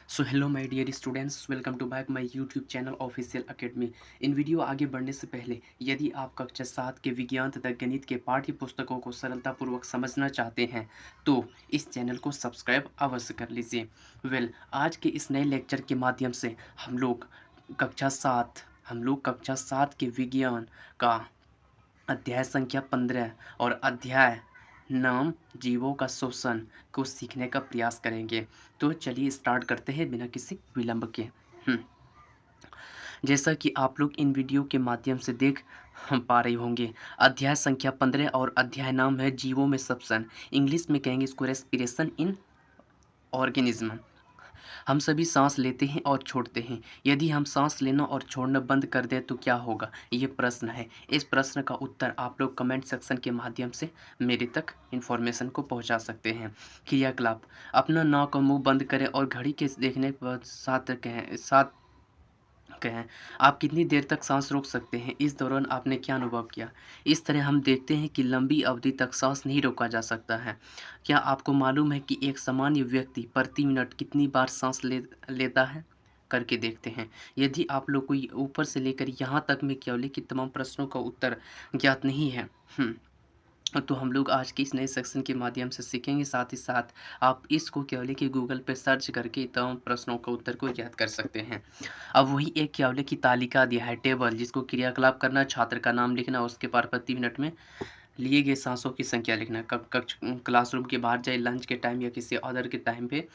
So hello my dear students, welcome to back my YouTube channel official academy. In video आगे बढ़ने से पहले यदि आप कक्षा 7 के विज्ञान तथा गणित के पाठ्य पुस्तकों को सरलतापूर्वक समझना चाहते हैं तो इस चैनल को सब्सक्राइब अवश्य कर लीजिए। आज के इस नए लेक्चर के माध्यम से हम लोग कक्षा 7 के विज्ञान का अध्याय संख्या 15 और अध्याय नाम जीवों का शोषण को सीखने का प्रयास करेंगे। तो चलिए स्टार्ट करते हैं बिना किसी विलंब के। जैसा कि आप लोग इन वीडियो के माध्यम से देख पा रहे होंगे, अध्याय संख्या 15 और अध्याय नाम है जीवों में शोषण। इंग्लिश में कहेंगे इसको रेस्पिरेशन इन ऑर्गेनिज्म। हम सभी सांस लेते हैं और छोड़ते हैं। यदि हम सांस लेना और छोड़ना बंद कर दें तो क्या होगा, ये प्रश्न है। इस प्रश्न का उत्तर आप लोग कमेंट सेक्शन के माध्यम से मेरे तक इन्फॉर्मेशन को पहुंचा सकते हैं। क्रियाकलाप: अपना नाक और मुंह बंद करें और घड़ी के देखने के बाद कहें आप कितनी देर तक सांस रोक सकते हैं। इस दौरान आपने क्या अनुभव किया। इस तरह हम देखते हैं कि लंबी अवधि तक सांस नहीं रोका जा सकता है। क्या आपको मालूम है कि एक सामान्य व्यक्ति प्रति मिनट कितनी बार सांस लेता है। करके देखते हैं। यदि आप लोग को ऊपर से लेकर यहाँ तक में केवल कि तमाम प्रश्नों का उत्तर ज्ञात नहीं है तो हम लोग आज के इस नए सेक्शन के माध्यम से सीखेंगे। साथ ही साथ आप इसको केवल कि गूगल पे सर्च करके तमाम प्रश्नों का उत्तर को ज्ञात कर सकते हैं। अब वही एक केवल की तालिका दिया है, टेबल, जिसको क्रियाकलाप करना, छात्र का नाम लिखना, उसके बाद प्रति मिनट में लिए गए सांसों की संख्या लिखना। कब क्लासरूम के बाहर जाए, लंच के टाइम या किसी अदर के टाइम पे,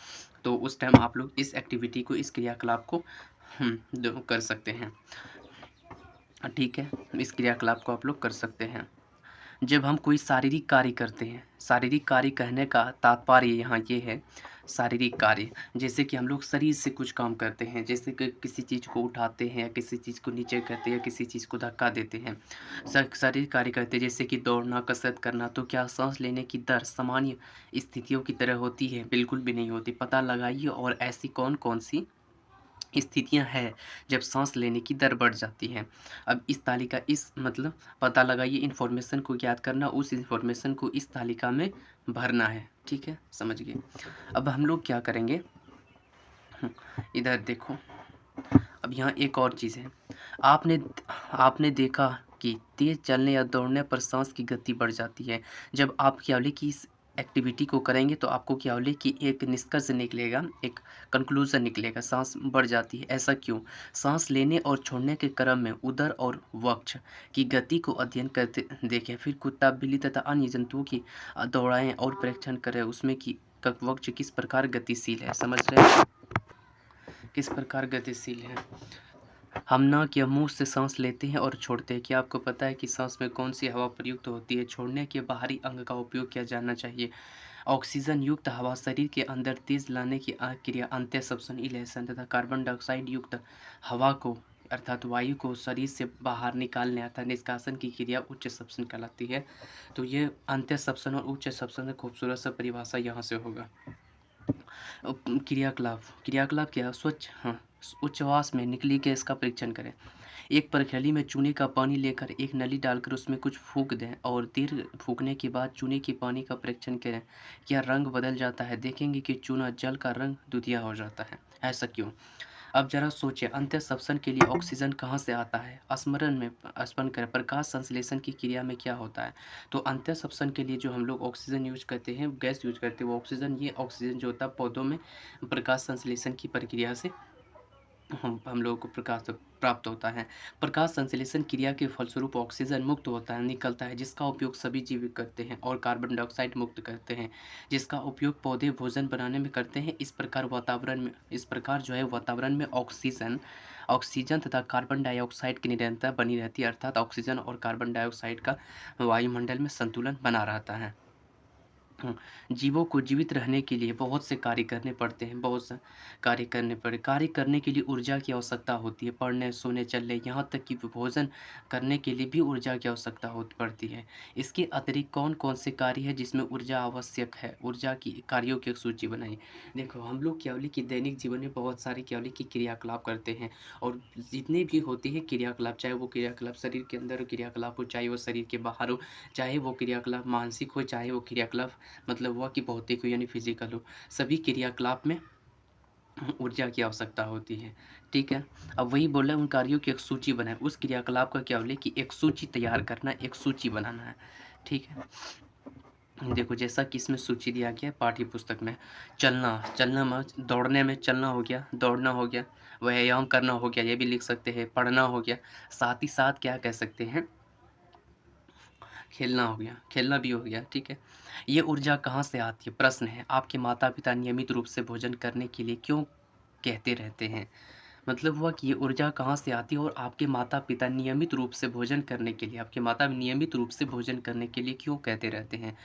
तो उस टाइम आप लोग इस एक्टिविटी को, इस क्रियाकलाप को कर सकते हैं। ठीक है, इस क्रियाकलाप को आप लोग कर सकते हैं। जब हम कोई शारीरिक कार्य करते हैं, शारीरिक कार्य कहने का तात्पर्य यहाँ ये है, शारीरिक कार्य जैसे कि हम लोग शरीर से कुछ काम करते हैं, जैसे कि किसी चीज़ को उठाते हैं या किसी चीज़ को नीचे करते हैं या किसी चीज़ को धक्का देते हैं, शारीरिक कार्य करते हैं जैसे कि दौड़ना, कसरत करना। तो क्या सांस लेने की दर सामान्य स्थितियों की तरह होती है? बिल्कुल भी नहीं होती। पता लगाइए और ऐसी कौन कौन सी स्थितियां हैं जब सांस लेने की दर बढ़ जाती है। अब इस तालिका पता लगाइए, इन्फॉर्मेशन को ज्ञात करना, उस इन्फॉर्मेशन को इस तालिका में भरना है। ठीक है, समझ गए। अब हम लोग क्या करेंगे, इधर देखो। अब यहाँ एक और चीज़ है, आपने आपने देखा कि तेज चलने या दौड़ने पर सांस की गति बढ़ जाती है। जब आप केवल की इस एक्टिविटी को करेंगे तो आपको केवल की एक निष्कर्ष निकलेगा, एक कंक्लूजन निकलेगा, सांस बढ़ जाती है। ऐसा क्यों? सांस लेने और छोड़ने के क्रम में उदर और वक्ष की गति को अध्ययन करते देखें। फिर कुत्ता, बिल्ली तथा अन्य जंतुओं की दौड़ाएं और परीक्षण करें, उसमें कि वक्ष किस प्रकार गतिशील है। समझ रहे हैं, किस प्रकार गतिशील है। हम नाक या मुंह से सांस लेते हैं और छोड़ते हैं। क्या आपको पता है कि सांस में कौन सी हवा प्रयुक्त होती है? छोड़ने के बाहरी अंग का उपयोग किया जाना चाहिए। ऑक्सीजन युक्त हवा शरीर के अंदर तेज लाने की क्रिया अंत्यश्वसन इलेशन तथा कार्बन डाइऑक्साइड युक्त हवा को अर्थात वायु को शरीर से बाहर निकालने अर्थात निष्कासन की क्रिया उच्च श्वसन कहलाती है। तो ये अंत्यश्वसन और उच्च श्वसन खूबसूरत सा परिभाषा यहाँ से होगा। क्रियाकलाप क्रियाकलाप क्या? स्वच्छ उच्छ्वास में निकली गैस का परीक्षण करें। एक परखैली में चूने का पानी लेकर एक नली डालकर उसमें कुछ फूंक दें और देर फूंकने के बाद चूने के पानी का परीक्षण करें। क्या रंग बदल जाता है? देखेंगे कि चूना जल का रंग दूधिया हो जाता है। ऐसा क्यों? अब जरा सोचें, अंत्यश्वसन के लिए ऑक्सीजन कहाँ से आता है? स्मरण करें, प्रकाश संश्लेषण की क्रिया में क्या होता है? तो अंत्यश्वसन के लिए जो हम लोग ऑक्सीजन यूज करते हैं, गैस यूज करते हैं, वो ऑक्सीजन, ये ऑक्सीजन जो होता है पौधों में प्रकाश संश्लेषण की प्रक्रिया से हम लोगों को प्रकाश प्राप्त होता है। प्रकाश संश्लेषण क्रिया के फलस्वरूप ऑक्सीजन मुक्त होता है, निकलता है, जिसका उपयोग सभी जीव करते हैं, और कार्बन डाइऑक्साइड मुक्त करते हैं, जिसका उपयोग पौधे भोजन बनाने में करते हैं। इस प्रकार जो है वातावरण में ऑक्सीजन तथा कार्बन डाइऑक्साइड की निरंतरता बनी रहती है, अर्थात ऑक्सीजन और कार्बन डाइऑक्साइड का वायुमंडल में संतुलन बना रहता है। जीवों को जीवित रहने के लिए बहुत से कार्य करने पड़ते हैं, कार्य करने के लिए ऊर्जा की आवश्यकता होती है। पढ़ने, सोने, चलने, यहाँ तक कि भोजन करने के लिए भी ऊर्जा की आवश्यकता पड़ती है। इसके अतिरिक्त कौन कौन से कार्य है जिसमें ऊर्जा आवश्यक है? ऊर्जा की कार्यों की एक सूची बनाई। देखो, हम लोग केवल की दैनिक जीवन में बहुत सारे केवल की क्रियाकलाप करते हैं, और जितने भी होते हैं क्रियाकलाप, चाहे वो क्रियाकलाप शरीर के अंदर क्रियाकलाप हो, चाहे वो शरीर के बाहर हो, चाहे वो क्रियाकलाप मानसिक हो, चाहे वो क्रियाकलाप हुआ कि भौतिक हो यानी फिजिकल हो, सभी क्रियाकलाप में ऊर्जा की आवश्यकता होती है, ठीक है? अब वही बोल रहा है उन कार्यों की एक सूची बनाएँ, उस क्रियाकलाप का क्या बोले कि एक सूची तैयार करना, एक सूची बनाना है, ठीक है? देखो जैसा कि इसमें सूची दिया गया है पाठ्य पुस्तक में, चलना में दौड़ने में चलना हो गया, दौड़ना हो गया, व्यायाम करना हो गया, ये भी लिख सकते हैं, पढ़ना हो गया, साथ ही साथ क्या कह सकते हैं, खेलना हो गया, खेलना भी हो गया, ठीक है? ये ऊर्जा कहाँ से आती है? प्रश्न है, आपके माता-पिता नियमित रूप से भोजन करने के लिए क्यों कहते रहते हैं? मतलब हुआ कि ये ऊर्जा कहाँ से आती है और आपके माता-पिता नियमित रूप से भोजन करने के लिए आपके माता नियमित रूप से भोजन करने के लिए क्यों कहते रहते हैं?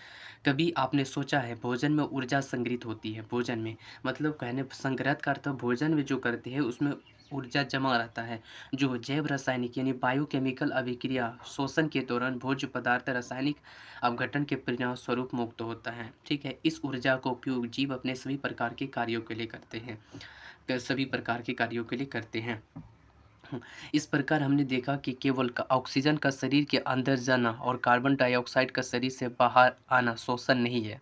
कभी आपने सोचा है भोजन में ऊर्जा संग्रहित होती है, भोजन में मतलब कहने संग्रहित का अर्थ भोजन में जो करते हैं उसमें ऊर्जा जमा रहता है, जो जैव रासायनिक यानी बायोकेमिकल अभिक्रिया शोषण के दौरान भोज्य पदार्थ रासायनिक अपघटन के परिणाम स्वरूप मुक्त होता है, ठीक है? इस ऊर्जा का उपयोग जीव अपने सभी प्रकार के कार्यों के लिए करते हैं, सभी प्रकार के कार्यों के लिए करते हैं। इस प्रकार हमने देखा कि केवल ऑक्सीजन का शरीर के अंदर जाना और कार्बन डाइऑक्साइड का शरीर से बाहर आना शोषण नहीं है।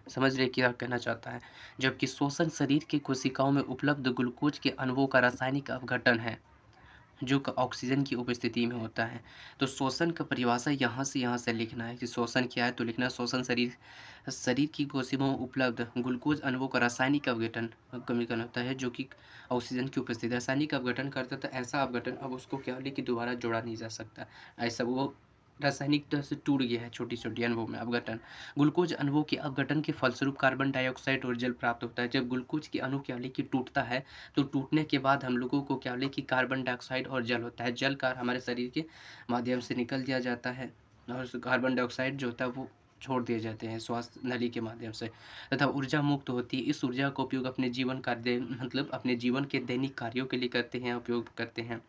समझ रहे क्या कहना चाहता है? जबकि शोषण शरीर की कोशिकाओं में उपलब्ध ग्लूकोज के अणुओं का रासायनिक अपघटन है, जो ऑक्सीजन की उपस्थिति में होता है। तो शोषण का परिभाषा यहाँ से लिखना है कि शोषण क्या है, तो लिखना है शोषण शरीर शरीर की कोशिकाओं में उपलब्ध ग्लूकोज अणुओं का रासायनिक अपघटन कमीकरण होता है, जो कि ऑक्सीजन की उपस्थिति रासायनिक अपघटन करता है। तो ऐसा अपघटन अब उसको क्या बोले कि दोबारा जोड़ा नहीं जा सकता। ऐसा वो रासायनिक तरह से टूट गया है छोटी-छोटी अणुओं में अपघटन। ग्लूकोज अणुओं के अपघटन के फलस्वरूप कार्बन डाइऑक्साइड और जल प्राप्त होता है। जब ग्लूकोज के अणु क्या बोले कि टूटता है, तो टूटने के बाद हम लोगों को क्या बोले कि कार्बन डाइऑक्साइड और जल होता है। जल का हमारे शरीर के माध्यम से निकल दिया जाता है और कार्बन डाइऑक्साइड जो होता है वो छोड़ दिए जाते हैं श्वास नली के माध्यम से तथा ऊर्जा मुक्त होती है। इस ऊर्जा का उपयोग अपने जीवन कार्य मतलब अपने जीवन के दैनिक कार्यों के लिए करते हैं, उपयोग करते हैं।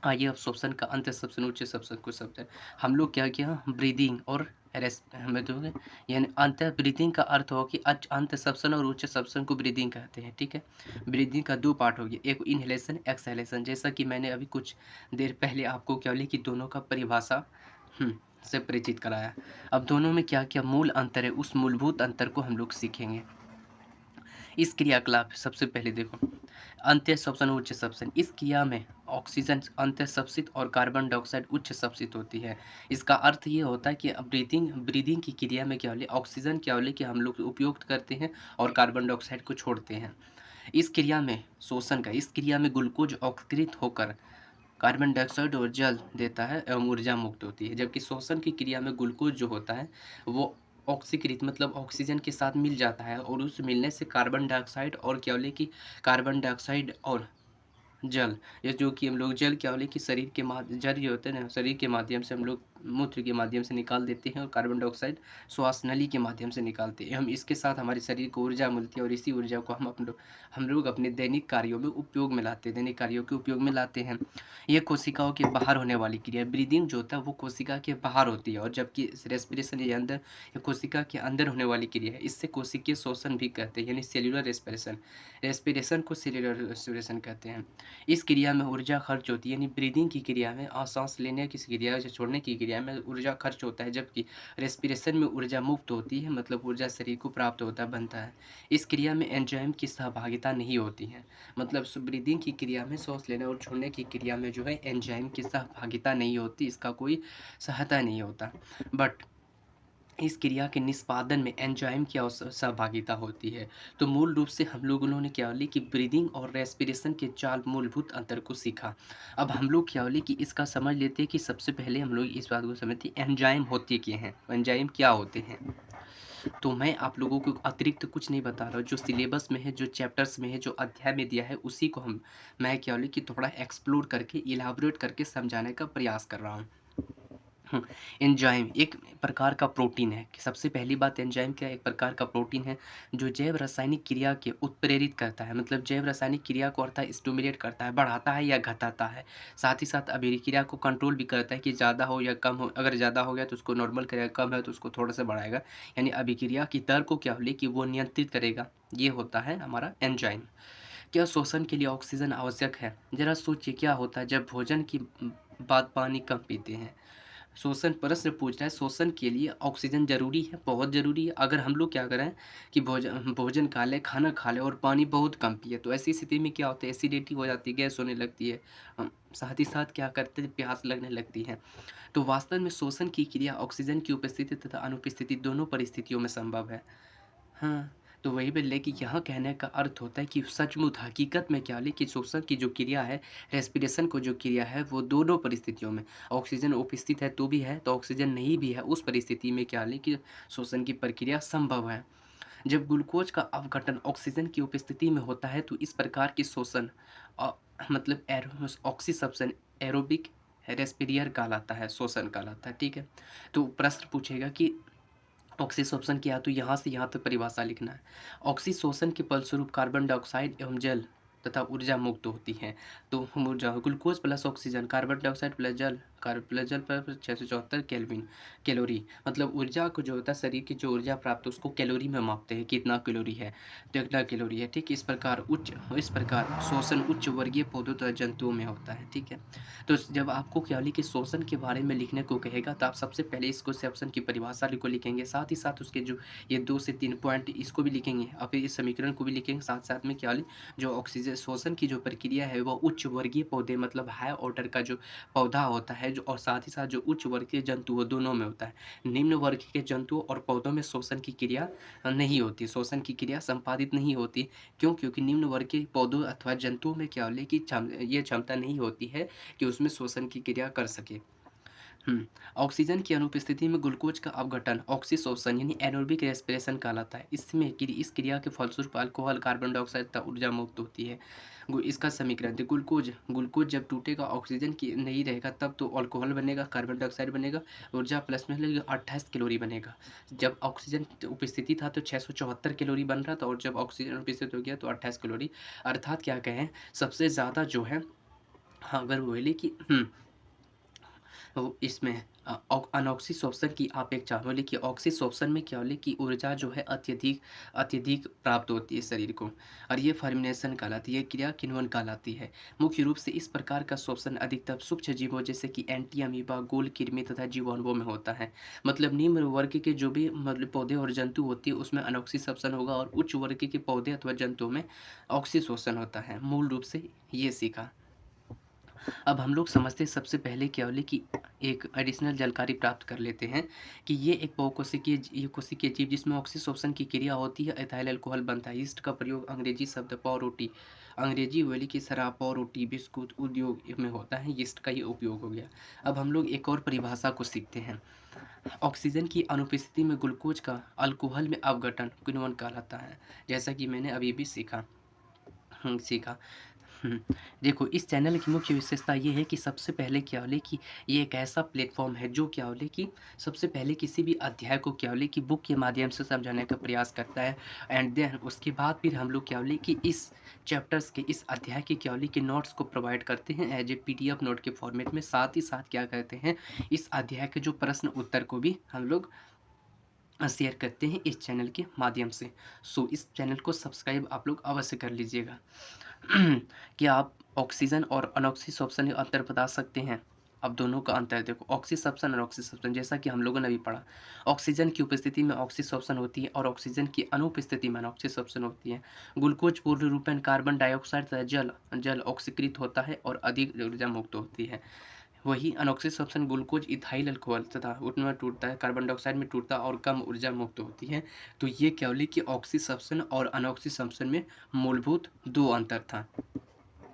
आइए अब श्वसन का अंत श्वसन उच्च श्वसन कुछ शब्द है। हम लोग क्या किया ब्रीदिंग और हमें दोगे यानी अंत ब्रीदिंग का अर्थ हो कि अंत श्वसन और उच्च श्वसन को ब्रीदिंग कहते हैं, ठीक है? ब्रीदिंग का दो पार्ट हो गया, एक इनहेलेशन एक्सहेलेशन, जैसा कि मैंने अभी कुछ देर पहले आपको क्या बोले कि दोनों का परिभाषा से परिचित कराया। अब दोनों में क्या क्या मूल अंतर है, उस मूलभूत अंतर को हम लोग सीखेंगे। इस क्रियाकलाप सबसे पहले देखो अंत्य श्वसन उच्च श्वसन, इस क्रिया में ऑक्सीजन अंत्य श्वसित और कार्बन डाइऑक्साइड उच्च श्वसित होती है। इसका अर्थ ये होता है कि ब्रीदिंग ब्रीदिंग की क्रिया में क्या होले ऑक्सीजन क्या होले कि हम लोग उपयोग करते हैं और कार्बन डाइऑक्साइड को छोड़ते हैं। इस क्रिया में शोषण का इस क्रिया में ग्लूकोज ऑक्सीकृत होकर कार्बन डाइऑक्साइड और जल देता है एवं ऊर्जा मुक्त होती है, जबकि शोषण की क्रिया में ग्लूकोज जो होता है वो ऑक्सीकृत मतलब ऑक्सीजन के साथ मिल जाता है और उस मिलने से कार्बन डाइऑक्साइड और क्या बोले कि कार्बन डाइऑक्साइड और जल, ये जो कि हम लोग जल क्या बोले कि शरीर के जल ये होते हैं ना, शरीर के माध्यम से हम लोग मूत्र के माध्यम से निकाल देते हैं और कार्बन डाइऑक्साइड श्वास नली के माध्यम से निकालते हैं। हम इसके साथ हमारे शरीर को ऊर्जा मिलती है और इसी ऊर्जा को हम लोग अपने दैनिक कार्यों में उपयोग में लाते हैं, दैनिक कार्यों के उपयोग में लाते हैं। ये कोशिकाओं के बाहर होने वाली क्रिया ब्रीदिंग जो होता है वो कोशिका के बाहर होती है और जबकि रेस्पिरेशन ये अंदर ये कोशिका के अंदर होने वाली क्रिया है। इससे कोशिकीय शोषण भी कहते हैं यानी सेल्यूलर रेस्पिरेशन, रेस्पिरेशन को सेल्यूलर रेस्पिरेशन कहते हैं। इस क्रिया में ऊर्जा खर्च होती है यानी ब्रीदिंग की क्रिया में सांस लेने की क्रिया या छोड़ने की क्रिया में ऊर्जा खर्च होता है, जबकि रेस्पिरेशन में ऊर्जा मुक्त होती है मतलब ऊर्जा शरीर को प्राप्त होता बनता है। इस क्रिया में एंजाइम की सहभागिता नहीं होती है, मतलब ब्रीदिंग की क्रिया में सांस लेने और छोड़ने की क्रिया में जो है एंजाइम की सहभागिता नहीं होती, इसका कोई सहायता नहीं होता। बट इस क्रिया के निष्पादन में एंजाइम की सहभागिता होती है। तो मूल रूप से हम लोगों ने क्या बोली कि ब्रीदिंग और रेस्पिरेशन के 4 मूलभूत अंतर को सीखा। अब हम लोग क्या बोले कि इसका समझ लेते हैं कि सबसे पहले हम लोग इस बात को समझते हैं एंजाइम होते क्या हैं, एंजाइम क्या होते हैं। तो मैं आप लोगों को अतिरिक्त कुछ नहीं बता रहा हूँ, जो सिलेबस में है, जो चैप्टर्स में है, जो अध्याय में दिया है उसी को मैं क्या बोले कि थोड़ा एक्सप्लोर करके इलाबोरेट करके समझाने का प्रयास कर रहा हूँ। एंजाइम एक प्रकार का प्रोटीन है। सबसे पहली बात एंजाइम क्या है? एक प्रकार का प्रोटीन है जो जैव रासायनिक क्रिया के उत्प्रेरित करता है, मतलब जैव रासायनिक क्रिया को अर्थात स्टिमुलेट करता है, बढ़ाता है या घटाता है। साथ ही साथ अभिक्रिया को कंट्रोल भी करता है कि ज़्यादा हो या कम हो, अगर ज़्यादा हो गया तो उसको नॉर्मल करेगा, कम है तो उसको थोड़ा सा बढ़ाएगा, यानी अभिक्रिया की दर को क्या बोले कि वो नियंत्रित करेगा। ये होता है हमारा एंजाइम। क्या श्वसन के लिए ऑक्सीजन आवश्यक है? ज़रा सोचिए क्या होता है जब भोजन की बाद पानी कम पीते हैं, शोषण प्रश्न पूछ रहा है, शोषण के लिए ऑक्सीजन ज़रूरी है, बहुत ज़रूरी है। अगर हम लोग क्या करें कि भोजन खा लें, खाना खा लें और पानी बहुत कम पिएँ, तो ऐसी स्थिति में क्या होता है, एसिडिटी हो जाती है, गैस होने लगती है। साथ ही साथ क्या करते हैं, प्यास लगने लगती है। तो वास्तव में शोषण की क्रिया ऑक्सीजन की उपस्थिति तथा अनुपस्थिति दोनों परिस्थितियों में संभव है। हाँ, तो वही बोले कि यहाँ कहने का अर्थ होता है कि सचमुच हकीकत में क्या है कि शोषण की जो क्रिया है, रेस्पिरेशन को जो क्रिया है, वो दोनों परिस्थितियों में ऑक्सीजन उपस्थित है तो भी है, तो ऑक्सीजन नहीं भी है, उस परिस्थिति में क्या है कि शोषण की प्रक्रिया संभव है। जब ग्लूकोज का अपघटन ऑक्सीजन की उपस्थिति में होता है, तो इस प्रकार की शोषण अ, मतलब ऑक्सीसप्शन एरोबिक रेस्पिरियर कहलाता है, शोषण कहलाता है, ठीक है? तो प्रश्न पूछेगा कि ऑक्सीशोषण क्या है, तो यहाँ से यहाँ तक परिभाषा लिखना है। ऑक्सीशोषण के फलस्वरूप कार्बन डाइऑक्साइड एवं जल तथा ऊर्जा मुक्त होती है। तो हम ऊर्जा glucose plus oxygen, carbon dioxide plus जल, कार्बन प्लस जल पर 674 केल्विन कैलोरी, मतलब ऊर्जा को जो होता है, शरीर की जो ऊर्जा प्राप्त है उसको कैलोरी में मापते हैं, कितना कैलोरी है, तो कितना कैलोरी है, ठीक है? इस प्रकार शोषण उच्च वर्गीय पौधों तथा जंतुओं में होता है, ठीक है? तो जब आपको क्या कि शोषण के बारे में लिखने को कहेगा, तो आप सबसे पहले इस क्वेश्चन की परिभाषा को लिखेंगे, साथ ही साथ उसके जो ये 2 से 3 पॉइंट इसको भी लिखेंगे और फिर इस समीकरण को भी लिखेंगे, साथ-साथ में क्या जो ऑक्सीजन शोषण की जो प्रक्रिया है, वो उच्च वर्गीय पौधे मतलब हाई ऑर्डर का जो पौधा होता है, जो और साथ ही साथ जो उच्च वर्ग के जंतु वो दोनों में होता है। निम्न वर्ग के जंतुओं और पौधों में शोषण की क्रिया नहीं होती, शोषण की क्रिया संपादित नहीं होती। क्यों? क्योंकि निम्न वर्ग के पौधों अथवा जंतुओं में क्या कि ये क्षमता नहीं होती है कि उसमें शोषण की क्रिया कर सके। ऑक्सीजन की अनुपस्थिति में ग्लूकोज का अपघटन ऑक्सीशोषण यानी एरोबिक रेस्पिरेशन कहलाता है। इसमें इस क्रिया के फलस्वरूप अल्कोहल, कार्बन डाइऑक्साइड तथा ऊर्जा मुक्त होती है। इसका समीकरण थे, ग्लूकोज ग्लूकोज जब टूटेगा, ऑक्सीजन की नहीं रहेगा, तब तो अल्कोहल बनेगा, कार्बन डाइऑक्साइड बनेगा, ऊर्जा प्लस में लगेगा, 28 कैलोरी बनेगा। जब ऑक्सीजन उपस्थिति था तो 674 कैलोरी बन रहा था, और जब ऑक्सीजन उपस्थित हो गया तो 28 कैलोरी। अर्थात क्या कहें, सबसे ज़्यादा जो है, हाँ, अगर बोले कि तो इसमें अनऑक्सीशोषण की अपेक्षा बोले कि ऑक्सीशोषण में क्या बोले कि ऊर्जा जो है अत्यधिक अत्यधिक प्राप्त होती है शरीर को, और ये फर्मिनेशन कहलाती है, क्रिया किण्वन कहलाती है। मुख्य रूप से इस प्रकार का शोषण अधिकतर सूक्ष्म जीवों जैसे कि एंटी अमीबा, गोल कृमि तथा जीवाणुओं में होता है। मतलब निम्न वर्ग के जो भी मतलब पौधे और जंतु होती है उसमें अनऑक्सीशोषण होगा, और उच्च वर्ग के पौधे अथवा जंतुओं में ऑक्सीशोषण होता है। मूल रूप से ये सीखा। अब हम लोग समझते हैं सबसे पहले क्या बोले कि एक एडिशनल जानकारी प्राप्त कर लेते हैं कि ये एक कोशिकीय जीव जिसमें ऑक्सीशोषण की क्रिया होती है, एथाइल अल्कोहल बनता है। यीस्ट का प्रयोग अंग्रेजी शब्द पावरोटी, अंग्रेजी बोली कि शराब, पावरोटी, बिस्कुट उद्योग में होता है, यीस्ट का ये उपयोग हो गया। अब हम लोग एक और परिभाषा को सीखते हैं। ऑक्सीजन की अनुपस्थिति में ग्लूकोज का अल्कोहल में अपघटन किण्वन कहलाता है, जैसा कि मैंने अभी भी सीखा। हुँ। देखो, इस चैनल की मुख्य विशेषता ये है कि सबसे पहले क्या बोले कि ये एक ऐसा प्लेटफ़ॉर्म है जो क्या बोले कि सबसे पहले किसी भी अध्याय को क्या बोले कि बुक के माध्यम से समझाने का प्रयास करता है, एंड देन उसके बाद फिर हम लोग क्या बोले कि इस चैप्टर्स के इस अध्याय के क्या बोले कि नोट्स को प्रोवाइड करते हैं एज ए पीडीएफ नोट के फॉर्मेट में। साथ ही साथ क्या करते हैं, इस अध्याय के जो प्रश्न उत्तर को भी हम लोग शेयर करते हैं इस चैनल के माध्यम से। सो इस चैनल को सब्सक्राइब आप लोग अवश्य कर लीजिएगा। क्या आप ऑक्सीजन और अनऑक्सीशोषण में अंतर बता सकते हैं? अब दोनों का अंतर देखो, ऑक्सीशोषण और अनऑक्सीशोषण, जैसा कि हम लोगों ने अभी पढ़ा। ऑक्सीजन की उपस्थिति में ऑक्सीशोषण होती है और ऑक्सीजन की अनुपस्थिति में अनऑक्सीशोषण होती है। ग्लूकोज पूर्ण रूपेण कार्बन डाइऑक्साइड तथा जल जल ऑक्सीकृत होता है और अधिक ऊर्जा मुक्त होती है। वही अनऑक्सीशोषण ग्लूकोज इथाइल अल्कोहल तथा उनमें टूटता है, कार्बन डाइऑक्साइड में टूटता है और कम ऊर्जा मुक्त होती है। तो ये क्या बोले कि ऑक्सीशोषण और अनऑक्सीशोषण में मूलभूत 2 अंतर था।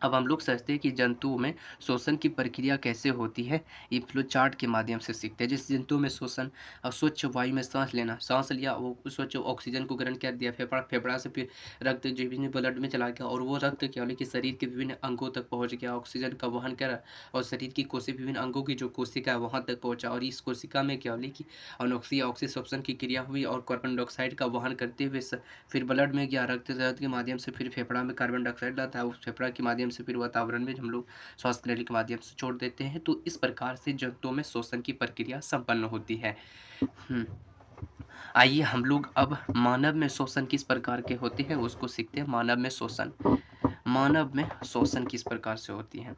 अब हम लोग समझते हैं कि जंतुओं में शोषण की प्रक्रिया कैसे होती है, ये फ्लो चार्ट के माध्यम से सीखते हैं। जैसे जंतुओं में शोषण, स्वच्छ वायु में सांस लेना, सांस लिया, वो स्वच्छ ऑक्सीजन को ग्रहण कर दिया, फेफड़ा से फिर रक्त जो विभिन्न ब्लड में चला गया, और वो रक्त क्या बोले कि शरीर के विभिन्न अंगों तक पहुंच गया, ऑक्सीजन का वहन करा, और शरीर की विभिन्न अंगों की जो कोशिका है वहाँ तक पहुँचा, और इस कोशिका में क्या बोले कि ऑक्सीशोषण की क्रिया हुई और कार्बन डाइऑक्साइड का वहन करते हुए फिर ब्लड में गया, रक्त के माध्यम से फिर फेफड़ा में कार्बन डाइऑक्साइड लाता है, उस फेफड़ा के माध्यम से फिर वातावरण में हम लोग श्वास प्रणाली के माध्यम से छोड़ देते हैं। तो इस प्रकार से जंतुओं में शोषण की प्रक्रिया संपन्न होती है। आइए हम लोग अब मानव में शोषण किस प्रकार के होते हैं उसको सीखते हैं। मानव में शोषण किस प्रकार से होती है।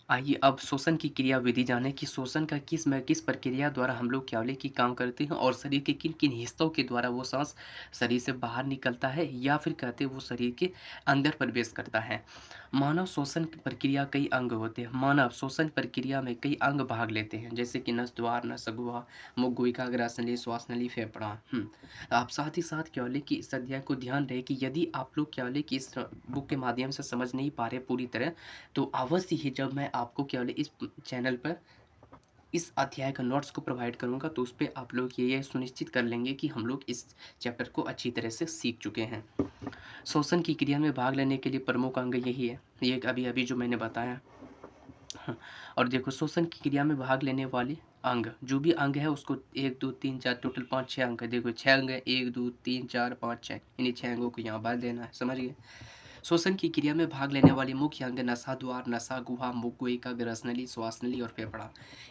आइए अब शोषण की क्रिया विधि जानें कि शोषण का किस प्रक्रिया द्वारा हम लोग क्या बोले कि काम करते हैं और शरीर के किन-किन हिस्सों के द्वारा वो साँस शरीर से बाहर निकलता है या फिर कहते हैं वो शरीर के अंदर प्रवेश करता है। मानव शोषण की प्रक्रिया कई अंग होते हैं। मानव शोषण प्रक्रिया में कई अंग भाग लेते हैं जैसे कि नस द्वार, नसगुहा, मुखगुहिका, ग्रासनली, श्वास नली, फेफड़ा। आप साथ ही साथ क्या बोले कि इस अध्याय को ध्यान रहे कि यदि आप लोग क्या बोले कि इस बुक के माध्यम से समझ नहीं पा रहे पूरी तरह तो अवश्य ही जब मैं आपको क्या बोले इस चैनल पर इस अध्याय का नोट्स को प्रोवाइड करूँगा तो उसपे आप लोग ये सुनिश्चित कर लेंगे कि हम लोग इस चैप्टर को अच्छी तरह से सीख चुके हैं। शोषण की क्रिया में भाग लेने के लिए प्रमुख अंग यही है, ये अभी-अभी जो मैंने बताया। हाँ, और देखो शोषण की क्रिया में भाग लेने वाले अंग, जो भी अंग है उसको 1, 2, 3, 4 टोटल 5-6 अंग है। देखो 6 अंग है 1, 2, 3, 4, 5, 6 इन्हीं 6 अंगों को यहाँ बाँध देना है, समझ गए? श्वसन की क्रिया में भाग लेने वाले मुख्य अंग नसा द्वार, नसा गुहा, मुखगुहिका, ग्रसनली, श्वास नली और फेफड़ा।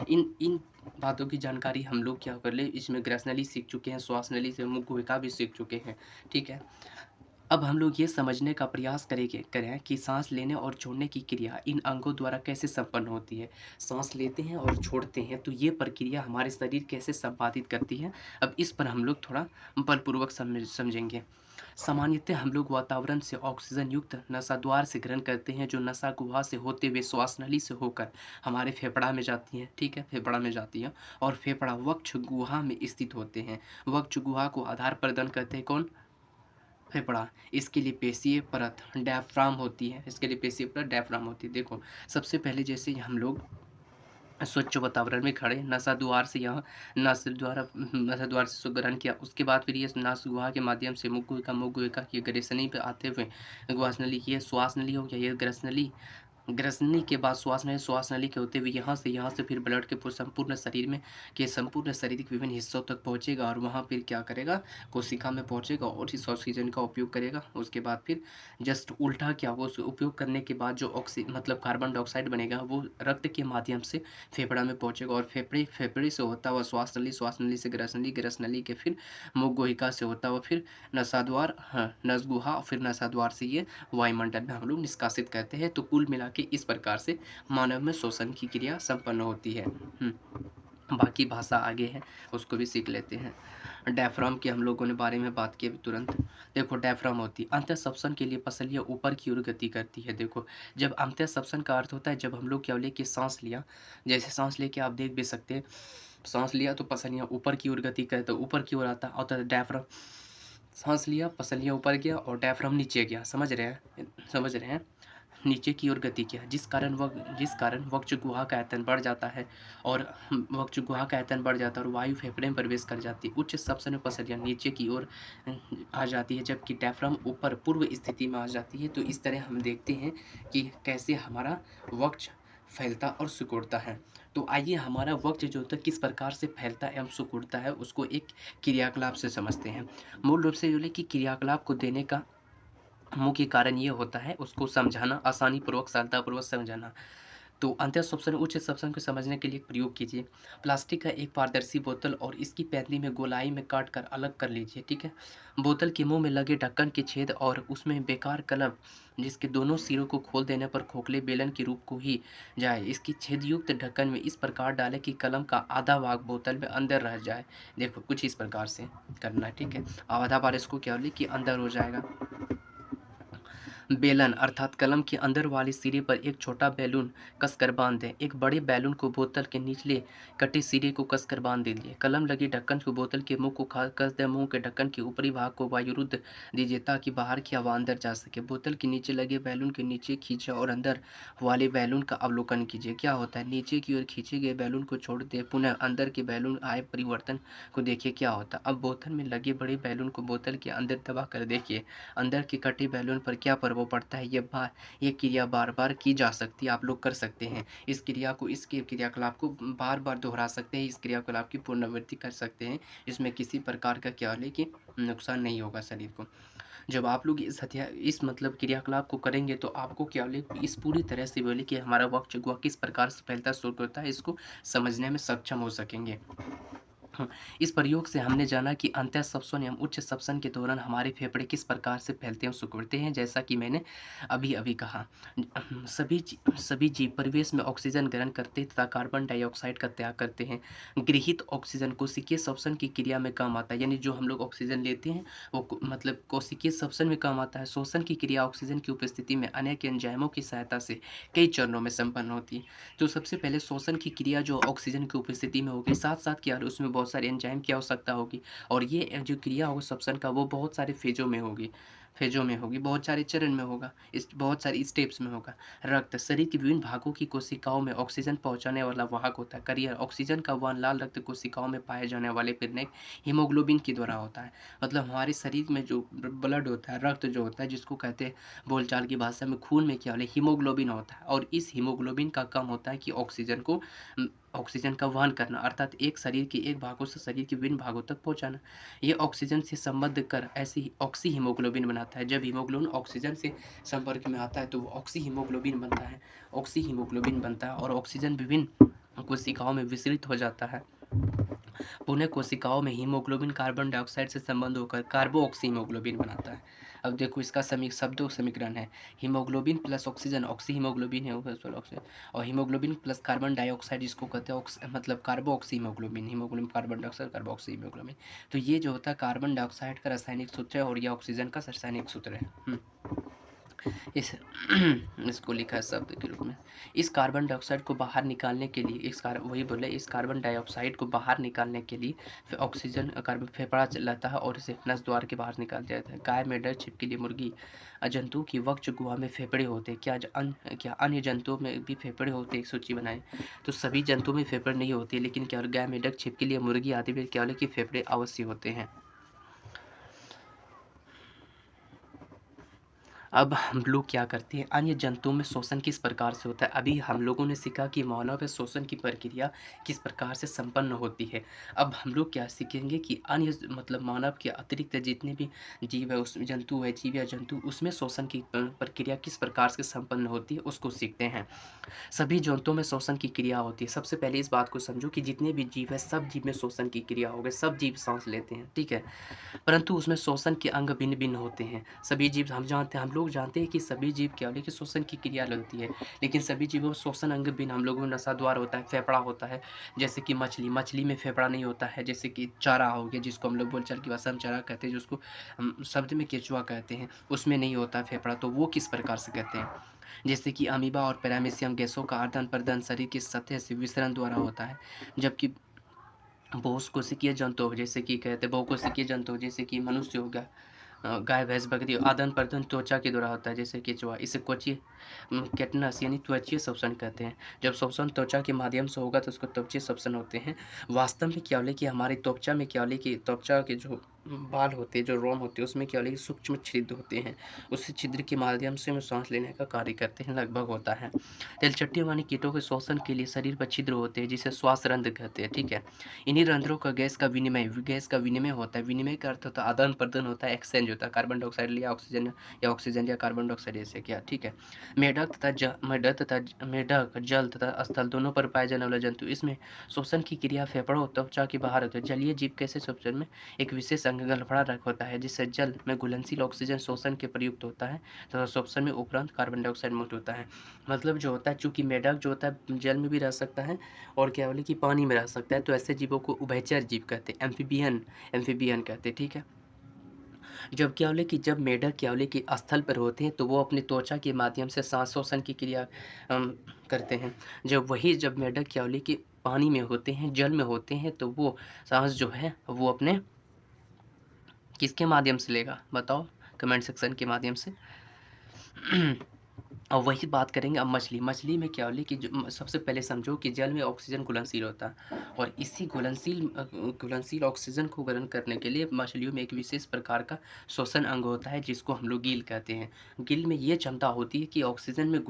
इन इन बातों की जानकारी हम लोग क्या कर ले इसमें ग्रसनली सीख चुके हैं, श्वास नली से मुखगुहिका भी सीख चुके हैं, ठीक है। अब हम लोग ये समझने का प्रयास करें कि सांस लेने और छोड़ने की क्रिया इन अंगों द्वारा कैसे संपन्न होती है। सांस लेते हैं और छोड़ते हैं तो ये प्रक्रिया हमारे शरीर कैसे संपादित करती है। अब इस पर हम लोग थोड़ा बलपूर्वक समझेंगे। सामान्यतः हम लोग वातावरण से ऑक्सीजन युक्त नसाद्वार से ग्रहण करते हैं जो नसा गुहा से होते हुए श्वास नली से होकर हमारे फेफड़ा में जाती है, ठीक है, फेफड़ा में जाती है और फेफड़ा वक्ष गुहा में स्थित होते हैं। वक्ष गुहा को आधार प्रदान करते हैं कौन? फेफड़ा। इसके लिए पेशीय परत डायाफ्राम होती है, इसके लिए पेशीय परत डायाफ्राम होती है। देखो सबसे पहले जैसे हम लोग स्वच्छ वातावरण में खड़े नसा द्वार से यहाँ नसा द्वार से सुग्रहण किया, उसके बाद फिर ये नास गुहा के माध्यम से मुख गुहिका की ग्रेसनी पे आते हुए ग्वास नली की ये श्वास नली हो गया, ये ग्रसनली ग्रसनी के बाद श्वास नली के होते हुए यहाँ से फिर ब्लड के संपूर्ण शरीर में के संपूर्ण शरीर के विभिन्न हिस्सों तक पहुँचेगा और वहाँ फिर क्या करेगा कोशिका में पहुँचेगा और इस ऑक्सीजन का उपयोग करेगा। उसके बाद फिर जस्ट उल्टा क्या वो उस उपयोग करने के बाद जो मतलब कार्बन डाइऑक्साइड बनेगा वो रक्त के माध्यम से फेफड़ा में पहुँचेगा और फेफड़े से होता हुआ श्वास नली से ग्रस नली के फिर मुख गुहिका से होता हुआ फिर नसाद्वार, हाँ, नस गुहा फिर नसाद्वार से ये वायुमंडल में हम लोग निष्कासित करते हैं। तो कुल मिला के इस प्रकार से मानव में श्वसन की क्रिया संपन्न होती है। बाकी भाषा आगे है उसको भी सीख लेते हैं। डायफ्राम के हम लोगों ने बारे में बात की अभी तुरंत। देखो डायफ्राम होती है अंतःश्वसन के लिए पसलियाँ ऊपर की ओर गति करती है। देखो जब अंतःश्वसन का अर्थ होता है जब हम लोग क्या बोले कि सांस लिया, जैसे सांस लेके आप देख भी सकते हैं, सांस लिया तो पसलियाँ ऊपर की ओर गति करे तो ऊपर की ओर आता और डायफ्राम सांस लिया पसलियाँ ऊपर गया और डायफ्राम नीचे गया, समझ रहे हैं, नीचे की ओर गति किया जिस कारण वक्ष गुहा का आयतन बढ़ जाता है और वक्ष गुहा का आयतन बढ़ जाता है और वायु फेफड़े में प्रवेश कर जाती है। उच्च श्वसन में पसलियाँ नीचे की ओर आ जाती है जबकि डायफ्राम ऊपर पूर्व स्थिति में आ जाती है। तो इस तरह हम देखते हैं कि कैसे हमारा वक्ष फैलता और सिकुड़ता है। तो आइए हमारा वक्ष जो होता है किस प्रकार से फैलता एवं सिकुड़ता है उसको एक क्रियाकलाप से समझते हैं। मूल रूप से जो है कि क्रियाकलाप को देने का मुख्य कारण ये होता है उसको समझाना, आसानीपूर्वक, सरलतापूर्वक समझाना। तो अंतःश्वसन उच्च श्वसन को समझने के लिए प्रयोग कीजिए। प्लास्टिक का एक पारदर्शी बोतल और इसकी पैंती में गोलाई में काट कर अलग कर लीजिए, ठीक है। बोतल के मुंह में लगे ढक्कन के छेद और उसमें बेकार कलम जिसके दोनों सिरों को खोल देने पर खोखले बेलन के रूप को ही जाए। इसकी छेदयुक्त ढक्कन में इस प्रकार डालें कि कलम का आधा भाग बोतल में अंदर रह जाए। देखो कुछ इस प्रकार से करना है, ठीक है। आधा बार इसको क्या बोले कि अंदर हो जाएगा। बेलन अर्थात कलम के अंदर वाले सिरे पर एक छोटा बैलून कसकर बांध दें। एक बड़े बैलून को बोतल के निचले कटे सिरे को कसकर बांध दीजिए। कलम लगे ढक्कन को बोतल के मुंह को कस दें। मुंह के ढक्कन के ऊपरी भाग को वायुरुद्ध दीजिए ताकि बाहर की हवा अंदर जा सके। बोतल के नीचे लगे बैलून के नीचे खींचे और अंदर वाले बैलून का अवलोकन कीजिए। क्या होता है, नीचे की ओर खींचे गए बैलून को छोड़ दें, पुनः अंदर के बैलून आए परिवर्तन को देखिए क्या होता है। अब बोतल में लगे बड़े बैलून को बोतल के अंदर दबा कर देखिए अंदर के कटे बैलून पर क्या प्रभाव पड़ता है। ये क्रिया बार बार की जा सकती है, आप लोग कर सकते हैं। इसके क्रियाकलाप को बार बार दोहरा सकते हैं, इस क्रियाकलाप की पुनरावृत्ति कर सकते हैं। इसमें किसी प्रकार का क्या है कि नुकसान नहीं होगा शरीर को। जब आप लोग इस मतलब क्रियाकलाप को करेंगे तो आपको क्या बोले इस पूरी तरह से बोले कि हमारा वक्ष गुहा किस प्रकार से फैलता शुरू होता है इसको समझने में सक्षम हो सकेंगे। इस प्रयोग से हमने जाना कि अंतः श्वसन एवं उच्च श्वसन के दौरान हमारे फेफड़े किस प्रकार से फैलते हैं और सिकुड़ते हैं, जैसा कि मैंने अभी कहा। सभी जीव परिवेश में ऑक्सीजन ग्रहण करते तथा कार्बन डाइऑक्साइड का त्याग करते हैं। गृहीत ऑक्सीजन कोशिकीय श्वसन की क्रिया में काम आता है, यानी जो हम लोग ऑक्सीजन लेते हैं वो मतलब कोशिकीय श्वसन में काम आता है। श्वसन की क्रिया ऑक्सीजन की उपस्थिति में अनेक एंजाइमों की सहायता से कई चरणों में संपन्न होती है। तो सबसे पहले श्वसन की क्रिया जो ऑक्सीजन की उपस्थिति में होगी, साथ साथ क्या उसमें बहुत सारे एंजाइम की आवश्यकता होगी, और ये जो क्रिया होगी श्वसन का वो बहुत सारे फेजों में होगी, बहुत सारे चरण में होगा, इस बहुत सारी स्टेप्स में होगा। रक्त शरीर के विभिन्न भागों की कोशिकाओं में ऑक्सीजन पहुंचाने वाला वाहक होता है। करियर ऑक्सीजन का वहन लाल रक्त कोशिकाओं में पाए जाने वाले पिण्यक हीमोग्लोबिन के द्वारा होता है। मतलब हमारे शरीर में जो ब्लड होता है, रक्त जो होता है, जिसको कहते हैं बोलचाल की भाषा में खून में क्या होता है, हीमोग्लोबिन होता है, और इस हीमोग्लोबिन का कम होता है कि ऑक्सीजन का वहन करना, अर्थात एक शरीर के एक भागों से शरीर के विभिन्न भागों तक पहुंचाना। ये ऑक्सीजन से संबद्ध कर ऐसी ऑक्सी हीमोग्लोबिन बनाता है। जब हीमोग्लोबिन ऑक्सीजन से संपर्क में आता है तो वो ऑक्सी हीमोग्लोबिन बनता है और ऑक्सीजन विभिन्न कोशिकाओं में विसरित हो जाता है। पुनः कोशिकाओं में हीमोग्लोबिन कार्बन डाइऑक्साइड से संबंध होकर कार्बोऑक्सी हीमोग्लोबिन बनाता है। अब देखो इसका शब्दों समीकरण है, haemoglobin plus oxygen oxy haemoglobin है, और हीमोग्लोबिन प्लस कार्बन डाइऑक्साइड जिसको कहते हैं मतलब कार्बोऑक्सी हीमोग्लोबिन कार्बन डाइऑक्साइड कार्बोऑक्सी हीमोग्लोबिन। तो ये जो होता है कार्बन डाइऑक्साइड का रासायनिक सूत्र है और यह ऑक्सीजन का रासायनिक सूत्र है। इस इसको लिखा है शब्द के रूप में। इस कार्बन डाइऑक्साइड को बाहर निकालने के लिए इस कार्बन डाइऑक्साइड को बाहर निकालने के लिए फिर ऑक्सीजन कार्बन फेफड़ा चलाता है और इसे नस द्वार के बाहर निकाल दिया जाता है। गाय, मेंढक, छिपकली, मुर्गी, जंतु की वक्ष गुहा में फेफड़े होते हैं। क्या अन्य जंतुओं में भी फेफड़े होते हैं? एक सूची बनाएं। तो सभी जंतुओं में फेफड़े नहीं होते, लेकिन क्या गाय, मेंढक, छिपकली, मुर्गी आदि में क्या कि फेफड़े अवश्य होते हैं। अब हम लोग क्या करते हैं, अन्य जंतुओं में शोषण किस प्रकार से होता है। अभी हम लोगों ने सीखा कि मानव में शोषण की प्रक्रिया किस प्रकार से संपन्न होती है। अब हम लोग क्या सीखेंगे कि अन्य मतलब मानव के अतिरिक्त जितने भी जीव है, उस जीव या जंतु, उसमें शोषण की प्रक्रिया किस प्रकार से संपन्न होती है उसको सीखते हैं। सभी जंतुओं में शोषण की क्रिया होती है। सबसे पहले इस बात को समझो कि जितने भी जीव है सब जीव में शोषण की क्रिया हो गई, सब जीव सांस लेते हैं, ठीक है, परंतु उसमें शोषण के अंग भिन्न भिन्न होते हैं। सभी जीव हम लोग जानते हैं कि सभी जीव क्या होती है कि शोषण की क्रिया लगती है, लेकिन सभी जीवों में शोषण अंग भिन्न। हम लोगों में नसा द्वार होता है, फेफड़ा होता है, जैसे कि मछली में फेफड़ा नहीं होता है। जैसे कि चारा हो गया, जिसको हम लोग बोलचाल की भाषा में चारा कहते हैं, जिसको हम शब्द में केचुआ कहते हैं, उसमें नहीं होता फेफड़ा। तो वो किस प्रकार से कहते हैं, जैसे कि अमीबा और पैरामीशियम गैसों का आदान प्रदान शरीर की सतह से विसरण द्वारा होता है, जबकि बहुकोशिकीय जंतु जैसे कि कहते हैं बहुकोशिकीय जंतु जैसे कि मनुष्य हो गया, गाय, भैंस, बकरी, आदान प्रदान त्वचा के द्वारा होता है, जैसे केचुआ। इसे कैटनस यानी त्वचीय श्वसन कहते हैं। जब श्वसन त्वचा के माध्यम से होगा तो उसको त्वचीय श्वसन होते हैं। वास्तव में क्या होले कि हमारी त्वचा में क्या होले कि त्वचा के जो बाल होते हैं, जो रोम होते हैं, उसमें क्या होले कि सूक्ष्म छिद्र होते हैं। उस छिद्र के माध्यम से हम सांस लेने का कार्य करते हैं, लगभग होता है। तेलचट्टी वाले कीटों के श्वसन के लिए शरीर पर छिद्र होते हैं, जिसे श्वास रंध्र कहते हैं, ठीक है। इन्हीं रंध्रों का गैस का विनिमय होता है। विनिमय का अर्थ होता है आदान प्रदान होता है, एक्सचेंज होता है, कार्बन डाइऑक्साइड लिया ऑक्सीजन या कार्बन डाइऑक्साइड ऐसे क्या, ठीक है। मेढक जल तथा स्थल दोनों पर पाए जाने वाला जंतु। इसमें शोषण की क्रिया फेफड़ों त्वचा के बाहर होती है। जलीय जीव कैसे शोषण में एक विशेष अंग गलफड़ा रख होता है, जिससे जल में घुलनशील ऑक्सीजन शोषण के प्रयुक्त होता है तथा शोषण में उपरांत कार्बन डाइऑक्साइड मुक्त होता है। मतलब जो होता है, चूंकि मेढक जो होता है जल में भी रह सकता है और क्या बोले कि पानी में रह सकता है, तो ऐसे जीवों को उभयचर जीव कहते हैं, एम्फीबियन कहते हैं, ठीक है। जब क्या बोले कि जब मेढक क्या बोले कि स्थल पर होते हैं तो वो अपनी त्वचा के माध्यम से सांस शोषण की क्रिया करते हैं। जब मेढक क्या बोले कि पानी में होते हैं, जल में होते हैं, तो वो सांस जो है वो अपने किसके माध्यम से लेगा, बताओ कमेंट सेक्शन के माध्यम से। और वही बात करेंगे अब मछली में क्या होली कि सबसे पहले समझो कि जल में ऑक्सीजन घुलनशील होता है, और इसी घुलनशील ऑक्सीजन को ग्रहण करने के लिए मछलियों में एक विशेष प्रकार का श्वसन अंग होता है, जिसको हम लोग गिल कहते हैं। गिल में ये क्षमता होती है कि ऑक्सीजन में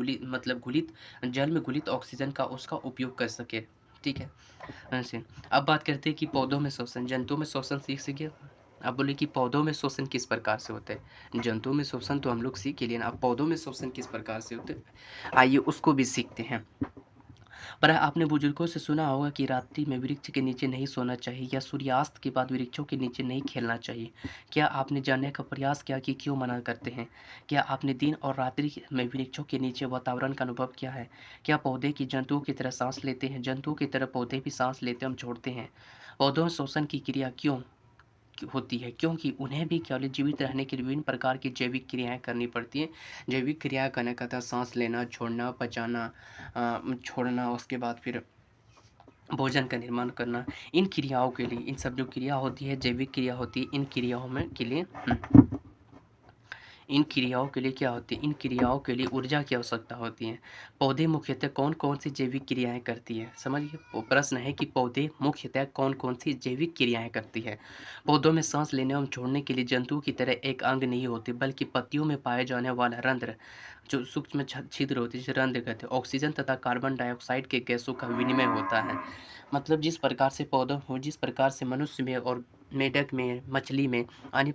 जल में घुलित ऑक्सीजन का उसका उपयोग कर सके, ठीक है। ऐसे अब बात करते हैं कि पौधों में शोषण, जंतुओं में शोषण सीख गया। अब बोले कि पौधों में शोषण किस प्रकार से होता है। जंतुओं में शोषण तो हम लोग सीख के लिए ना, अब पौधों में शोषण किस प्रकार से होते हैं, आइए उसको भी सीखते हैं। पर आपने बुजुर्गों से सुना होगा कि रात्रि में वृक्ष के नीचे नहीं सोना चाहिए या सूर्यास्त के बाद वृक्षों के नीचे नहीं खेलना चाहिए। क्या आपने जानने का प्रयास किया कि क्यों मना करते हैं? क्या आपने दिन और रात्रि में वृक्षों के नीचे वातावरण का अनुभव किया है? क्या पौधे की जंतुओं की तरह सांस लेते हैं? जंतुओं की तरह पौधे भी सांस लेते हम छोड़ते हैं। पौधों में श्वसन की क्रिया क्यों होती है? क्योंकि उन्हें भी केवल जीवित रहने के लिए विभिन्न प्रकार की जैविक क्रियाएँ करनी पड़ती हैं। जैविक क्रिया करने का था साँस लेना, छोड़ना, पचाना, छोड़ना, उसके बाद फिर भोजन का निर्माण करना। इन क्रियाओं के लिए, इन सब जो क्रिया होती है, जैविक क्रिया होती है, इन क्रियाओं में के लिए इन क्रियाओं के लिए क्या होती है? इन क्रियाओं के लिए ऊर्जा की आवश्यकता होती है। पौधे मुख्यतः कौन-कौन सी जैविक क्रियाएँ करती है? समझिए, प्रश्न है कि पौधे मुख्यतः कौन-कौन सी जैविक क्रियाएँ करती है? पौधों में साँस लेने एवं छोड़ने के लिए जंतुओं की तरह एक अंग नहीं होते, बल्कि पत्तियों में पाए जाने वाला रंध्र, जो सूक्ष्म छिद्र होते हैं, जिसे रंध्र कहते हैं, ऑक्सीजन तथा कार्बन डाइऑक्साइड के गैसों का विनिमय होता है। मतलब जिस प्रकार से पौधों हो, जिस प्रकार से मनुष्य में और मेढक में, मछली में, अन्य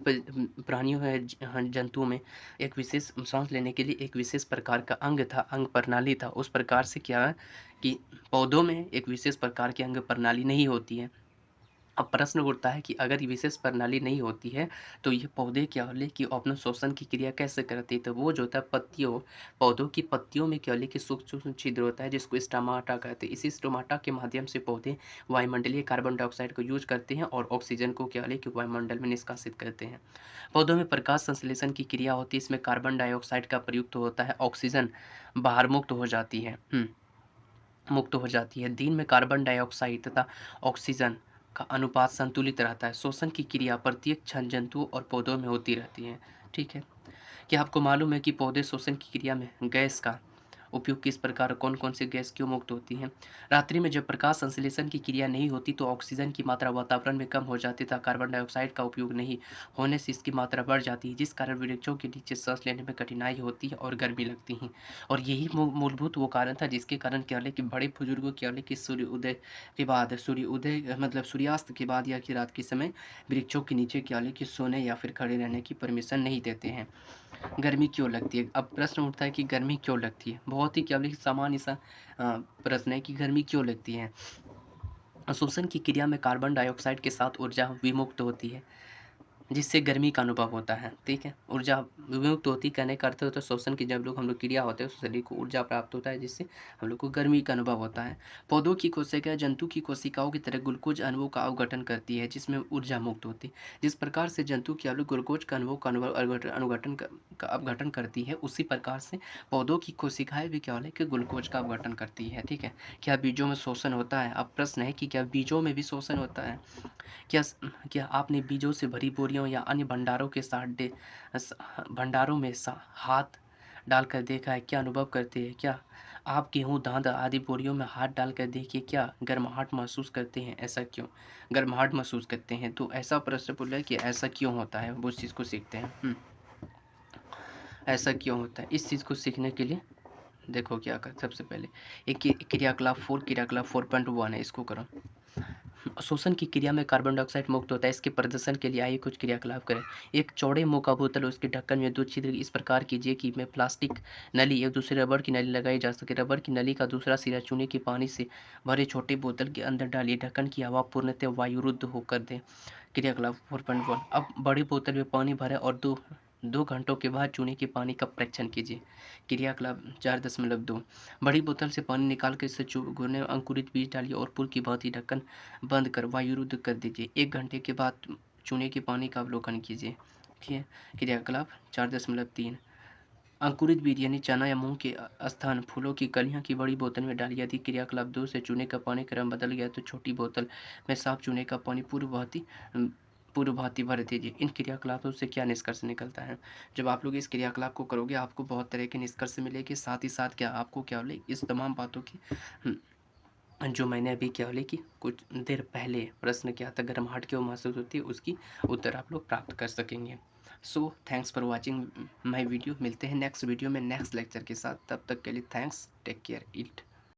प्राणियों में, जंतुओं में एक विशेष साँस लेने के लिए एक विशेष प्रकार का अंग था, अंग प्रणाली था। उस प्रकार से क्या है कि पौधों में एक विशेष प्रकार की अंग प्रणाली नहीं होती है। अब प्रश्न उठता है कि अगर ये विशेष प्रणाली नहीं होती है, तो ये पौधे क्या होले कि अपना श्वसन की क्रिया कैसे करती है? तो वो जो होता है पत्तियों, पौधों की पत्तियों में क्या होले कि सूक्ष्म छिद्र होता है, जिसको स्टोमाटा कहते हैं। इसी स्टोमाटा के माध्यम से पौधे वायुमंडलीय कार्बन डाइऑक्साइड को यूज़ करते हैं और ऑक्सीजन को क्या होले कि वायुमंडल में निष्कासित करते हैं। पौधों में प्रकाश संश्लेषण की क्रिया होती है, इसमें कार्बन डाइऑक्साइड का प्रयुक्त होता है, ऑक्सीजन बाहर मुक्त हो जाती है। मुक्त हो जाती है। दिन में कार्बन डाइऑक्साइड तथा ऑक्सीजन का अनुपात संतुलित रहता है। श्वसन की क्रिया प्रत्येक क्षण जंतुओं और पौधों में होती रहती है। ठीक है। क्या आपको मालूम है कि पौधे श्वसन की क्रिया में गैस का उपयोग किस प्रकार, कौन-कौन सी गैस क्यों मुक्त होती हैं? रात्रि में जब प्रकाश संश्लेषण की क्रिया नहीं होती तो ऑक्सीजन की मात्रा वातावरण में कम हो जाती तथा कार्बन डाइऑक्साइड का उपयोग नहीं होने से इसकी मात्रा बढ़ जाती है, जिस कारण वृक्षों के नीचे सांस लेने में कठिनाई होती है और गर्मी लगती है। और यही मूलभूत वो कारण था जिसके कारण क्या है कि बड़े बुजुर्गों क्या है कि सूर्य उदय के बाद, सूर्य उदय मतलब सूर्यास्त के बाद या कि रात के समय वृक्षों के नीचे क्या है कि सोने या फिर खड़े रहने की परमिशन नहीं देते हैं। गर्मी क्यों लगती है? अब प्रश्न उठता है कि गर्मी क्यों लगती है? बहुत ही क्या बोले सामान्य सा प्रश्न है कि गर्मी क्यों लगती है? श्वसन की क्रिया में कार्बन डाइऑक्साइड के साथ ऊर्जा विमुक्त होती है, जिससे गर्मी का अनुभव होता है, ठीक है? ऊर्जा विमुक्त होती कहने का अर्थ होता है श्वसन की जब लोग हम लोग क्रिया होते हैं, तो शरीर को ऊर्जा प्राप्त होता है, जिससे हम लोग को गर्मी का अनुभव होता है। पौधों की कोशिका जंतु की कोशिकाओं की तरह ग्लूकोज अणुओं का अवघटन करती है, जिसमें ऊर्जा मुक्त होती है। जिस प्रकार से जंतु की अणु ग्लूकोज का अणुओं का अनुघटन का अपघटन करती है, उसी प्रकार से पौधों की कोशिकाएँ भी क्या होले कि ग्लूकोज का अपघटन करती है, ठीक है? क्या बीजों में शोषण होता है? अब प्रश्न है कि क्या बीजों में भी शोषण होता है? क्या स क्या आपने बीजों से भरी बोरियों या अन्य भंडारों के साथ भंडारों में हाथ डालकर देखा है? क्या अनुभव करते हैं? क्या आप गेहूँ, धान आदि बोरियों में हाथ डालकर देखिए, क्या गर्माहट महसूस करते हैं? ऐसा क्यों? गर्माहट महसूस करते हैं, तो ऐसा प्रश्न पूछा है कि ऐसा क्यों होता है? वो उस चीज़ को सीखते हैं। ऐसा क्यों होता है? इस चीज़ को सीखने के लिए देखो क्या कर सबसे पहले एक क्रियाकलाप 4.1 है, इसको करो। शोषण की क्रिया में कार्बन डाइऑक्साइड मुक्त होता है, इसके प्रदर्शन के लिए आइए कुछ क्रियाकलाप करें। एक चौड़े मुंह का बोतल, उसके ढक्कन में 2 छिद्र इस प्रकार कीजिए कि में प्लास्टिक नली, एक दूसरे रबड़ की नली लगाई जा सके। रबड़ की नली का दूसरा सिरा चूने के पानी से भरे छोटे बोतल के अंदर डालिए। ढक्कन की हवा पूर्णतः वायुरुद्ध होकर दें। क्रियाकलाप 4.1। अब बड़ी बोतल में पानी भरें और 2 घंटों के बाद चूने के पानी का परीक्षण कीजिए। क्रियाकलाप 4.2। बड़ी बोतल से पानी निकाल कर इससे घुलने अंकुरित बीज डालिए और पुल की भांति ढक्कन बंद कर वायुरुद्ध कर दीजिए। 1 घंटे के बाद चूने के पानी का अवलोकन कीजिए। ठीक है। क्रियाकलाप 4.3। अंकुरित बीज यानी चना या मूंग के स्थान फूलों की कलियां की बड़ी बोतल में डालिए। यदि क्रियाकलाप 2 से चूने का पानी का रंग बदल गया तो छोटी बोतल में साफ चूने का पानी पूर्व भांति भर दीजिए। इन क्रियाकलापों से क्या निष्कर्ष निकलता है? जब आप लोग इस क्रियाकलाप को करोगे, आपको बहुत तरह के निष्कर्ष मिलेंगे। साथ ही साथ क्या आपको क्या बोले इस तमाम बातों की जो मैंने अभी क्या बोले कि कुछ देर पहले प्रश्न किया था, गर्माहट क्यों महसूस होती है, उसकी उत्तर आप लोग प्राप्त कर सकेंगे। So thanks for watching my video. मिलते हैं नेक्स्ट वीडियो में नेक्स्ट लेक्चर के साथ। तब तक के लिए थैंक्स, टेक केयर, इट।